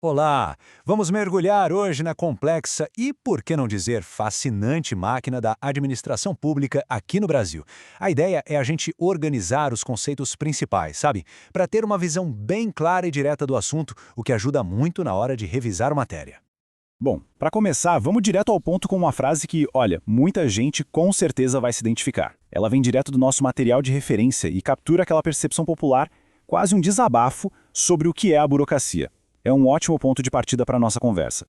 Olá! Vamos mergulhar hoje na complexa e, por que não dizer, fascinante máquina da administração pública aqui no Brasil. A ideia é a gente organizar os conceitos principais, sabe? Para ter uma visão bem clara e direta do assunto, o que ajuda muito na hora de revisar a matéria. Bom, para começar, vamos direto ao ponto com uma frase que, olha, muita gente com certeza vai se identificar. Ela vem direto do nosso material de referência e captura aquela percepção popular, quase um desabafo sobre o que é a burocracia. É um ótimo ponto de partida para a nossa conversa.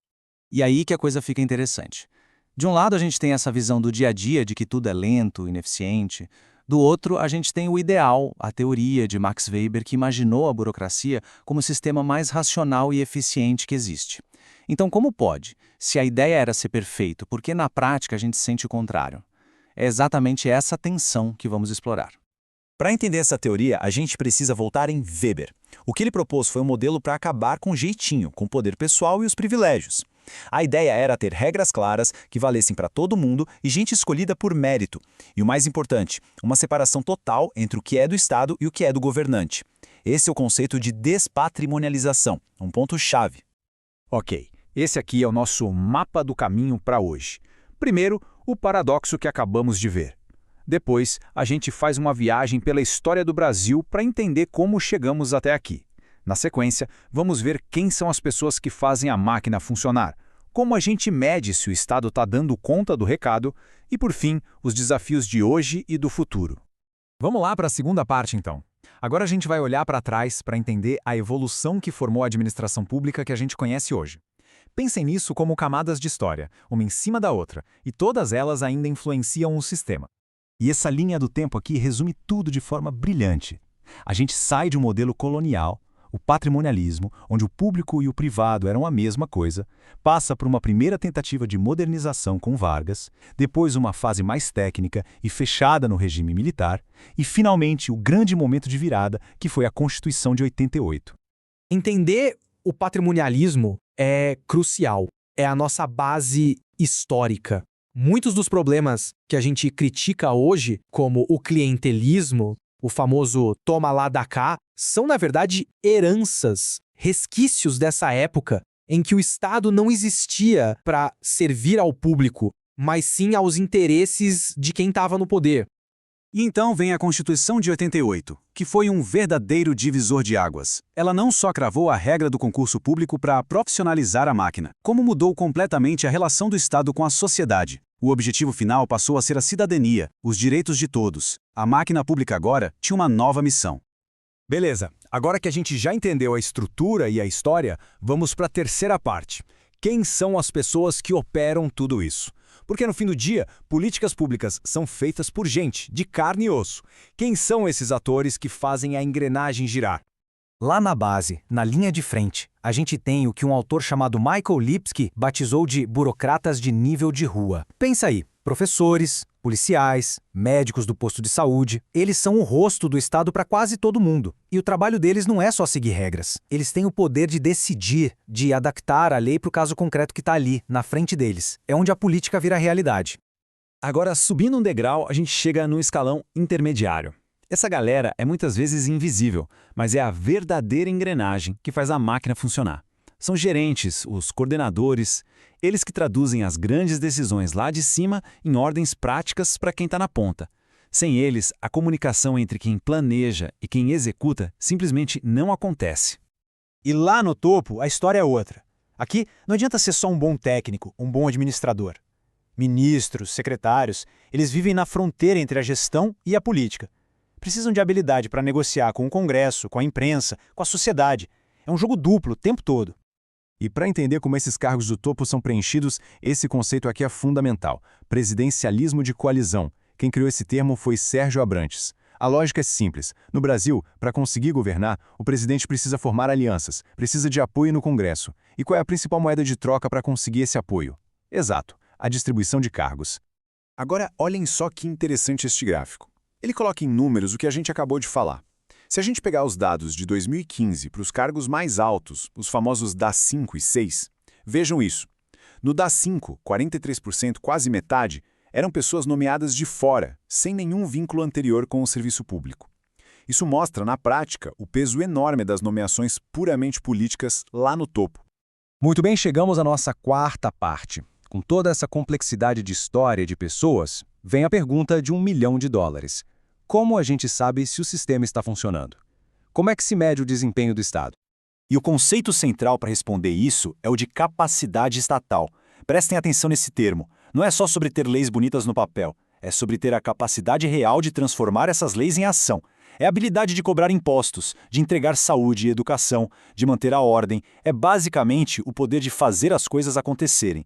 E aí que a coisa fica interessante. De um lado, a gente tem essa visão do dia a dia de que tudo é lento, ineficiente. Do outro, a gente tem o ideal, a teoria de Max Weber, que imaginou a burocracia como o sistema mais racional e eficiente que existe. Então, como pode? Se a ideia era ser perfeito, por que na prática a gente sente o contrário? É exatamente essa tensão que vamos explorar. Para entender essa teoria, a gente precisa voltar em Weber. O que ele propôs foi um modelo para acabar com o jeitinho, com o poder pessoal e os privilégios. A ideia era ter regras claras que valessem para todo mundo e gente escolhida por mérito. E o mais importante, uma separação total entre o que é do Estado e o que é do governante. Esse é o conceito de despatrimonialização, um ponto-chave. Ok, esse aqui é o nosso mapa do caminho para hoje. Primeiro, o paradoxo que acabamos de ver. Depois, a gente faz uma viagem pela história do Brasil para entender como chegamos até aqui. Na sequência, vamos ver quem são as pessoas que fazem a máquina funcionar, como a gente mede se o Estado está dando conta do recado e, por fim, os desafios de hoje e do futuro. Vamos lá para a segunda parte, então. Agora a gente vai olhar para trás para entender a evolução que formou a administração pública que a gente conhece hoje. Pensem nisso como camadas de história, uma em cima da outra, e todas elas ainda influenciam o sistema. E essa linha do tempo aqui resume tudo de forma brilhante. A gente sai de um modelo colonial, o patrimonialismo, onde o público e o privado eram a mesma coisa, passa por uma primeira tentativa de modernização com Vargas, depois uma fase mais técnica e fechada no regime militar, e finalmente o grande momento de virada, que foi a Constituição de 88. Entender o patrimonialismo é crucial, é a nossa base histórica. Muitos dos problemas que a gente critica hoje, como o clientelismo, o famoso toma lá da cá, são, na verdade, heranças, resquícios dessa época em que o Estado não existia para servir ao público, mas sim aos interesses de quem estava no poder. E então vem a Constituição de 88, que foi um verdadeiro divisor de águas. Ela não só cravou a regra do concurso público para profissionalizar a máquina, como mudou completamente a relação do Estado com a sociedade. O objetivo final passou a ser a cidadania, os direitos de todos. A máquina pública agora tinha uma nova missão. Beleza, agora que a gente já entendeu a estrutura e a história, vamos para a terceira parte. Quem são as pessoas que operam tudo isso? Porque no fim do dia, políticas públicas são feitas por gente, de carne e osso. Quem são esses atores que fazem a engrenagem girar? Lá na base, na linha de frente, a gente tem o que um autor chamado Michael Lipsky batizou de burocratas de nível de rua. Pensa aí, professores, policiais, médicos do posto de saúde, eles são o rosto do Estado para quase todo mundo. E o trabalho deles não é só seguir regras. Eles têm o poder de decidir, de adaptar a lei para o caso concreto que está ali, na frente deles. É onde a política vira realidade. Agora, subindo um degrau, a gente chega no escalão intermediário. Essa galera é muitas vezes invisível, mas é a verdadeira engrenagem que faz a máquina funcionar. São gerentes, os coordenadores, eles que traduzem as grandes decisões lá de cima em ordens práticas para quem está na ponta. Sem eles, a comunicação entre quem planeja e quem executa simplesmente não acontece. E lá no topo, a história é outra. Aqui, não adianta ser só um bom técnico, um bom administrador. Ministros, secretários, eles vivem na fronteira entre a gestão e a política. Precisam de habilidade para negociar com o Congresso, com a imprensa, com a sociedade. É um jogo duplo o tempo todo. E para entender como esses cargos do topo são preenchidos, esse conceito aqui é fundamental: presidencialismo de coalizão. Quem criou esse termo foi Sérgio Abrantes. A lógica é simples. No Brasil, para conseguir governar, o presidente precisa formar alianças, precisa de apoio no Congresso. E qual é a principal moeda de troca para conseguir esse apoio? Exato, a distribuição de cargos. Agora, olhem só que interessante este gráfico. Ele coloca em números o que a gente acabou de falar. Se a gente pegar os dados de 2015 para os cargos mais altos, os famosos DAS 5 e 6, vejam isso. No DAS 5, 43%, quase metade, eram pessoas nomeadas de fora, sem nenhum vínculo anterior com o serviço público. Isso mostra, na prática, o peso enorme das nomeações puramente políticas lá no topo. Muito bem, chegamos à nossa quarta parte. Com toda essa complexidade de história e de pessoas, vem a pergunta de $1 milhão. Como a gente sabe se o sistema está funcionando? Como é que se mede o desempenho do Estado? E o conceito central para responder isso é o de capacidade estatal. Prestem atenção nesse termo. Não é só sobre ter leis bonitas no papel, é sobre ter a capacidade real de transformar essas leis em ação. É a habilidade de cobrar impostos, de entregar saúde e educação, de manter a ordem. É basicamente o poder de fazer as coisas acontecerem.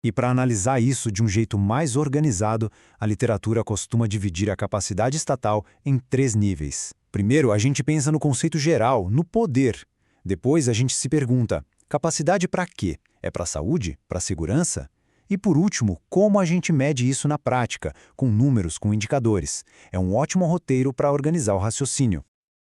E para analisar isso de um jeito mais organizado, a literatura costuma dividir a capacidade estatal em 3 níveis. Primeiro, a gente pensa no conceito geral, no poder. Depois, a gente se pergunta, capacidade para quê? É para a saúde? Para a segurança? E por último, como a gente mede isso na prática, com números, com indicadores? É um ótimo roteiro para organizar o raciocínio.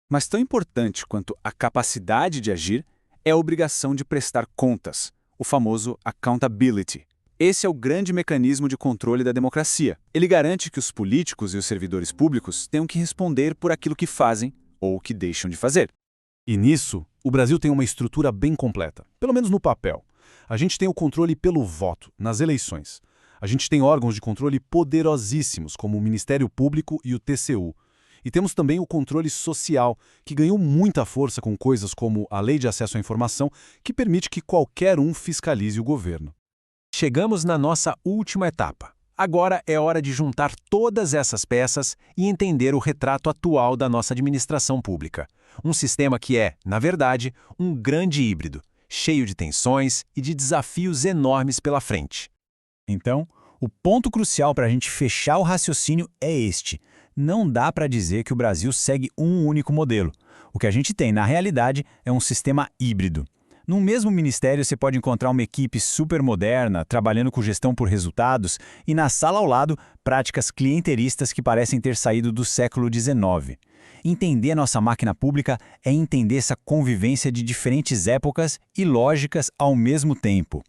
Mas tão importante quanto a capacidade de agir é a obrigação de prestar contas, o famoso accountability. Esse é o grande mecanismo de controle da democracia. Ele garante que os políticos e os servidores públicos tenham que responder por aquilo que fazem ou que deixam de fazer. E nisso, o Brasil tem uma estrutura bem completa, pelo menos no papel. A gente tem o controle pelo voto, nas eleições. A gente tem órgãos de controle poderosíssimos, como o Ministério Público e o TCU. E temos também o controle social, que ganhou muita força com coisas como a Lei de Acesso à Informação, que permite que qualquer um fiscalize o governo. Chegamos na nossa última etapa. Agora é hora de juntar todas essas peças e entender o retrato atual da nossa administração pública. Um sistema que é, na verdade, um grande híbrido, cheio de tensões e de desafios enormes pela frente. Então, o ponto crucial para a gente fechar o raciocínio é este. Não dá para dizer que o Brasil segue um único modelo. O que a gente tem, na realidade, é um sistema híbrido. No mesmo ministério, você pode encontrar uma equipe super moderna, trabalhando com gestão por resultados, e na sala ao lado, práticas clientelistas que parecem ter saído do século XIX. Entender a nossa máquina pública é entender essa convivência de diferentes épocas e lógicas ao mesmo tempo.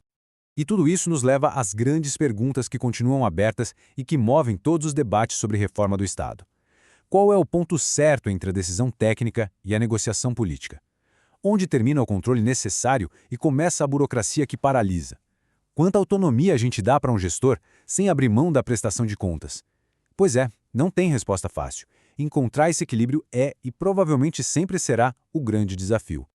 E tudo isso nos leva às grandes perguntas que continuam abertas e que movem todos os debates sobre reforma do Estado. Qual é o ponto certo entre a decisão técnica e a negociação política? Onde termina o controle necessário e começa a burocracia que paralisa? Quanta autonomia a gente dá para um gestor sem abrir mão da prestação de contas? Pois é, não tem resposta fácil. Encontrar esse equilíbrio é e provavelmente sempre será o grande desafio.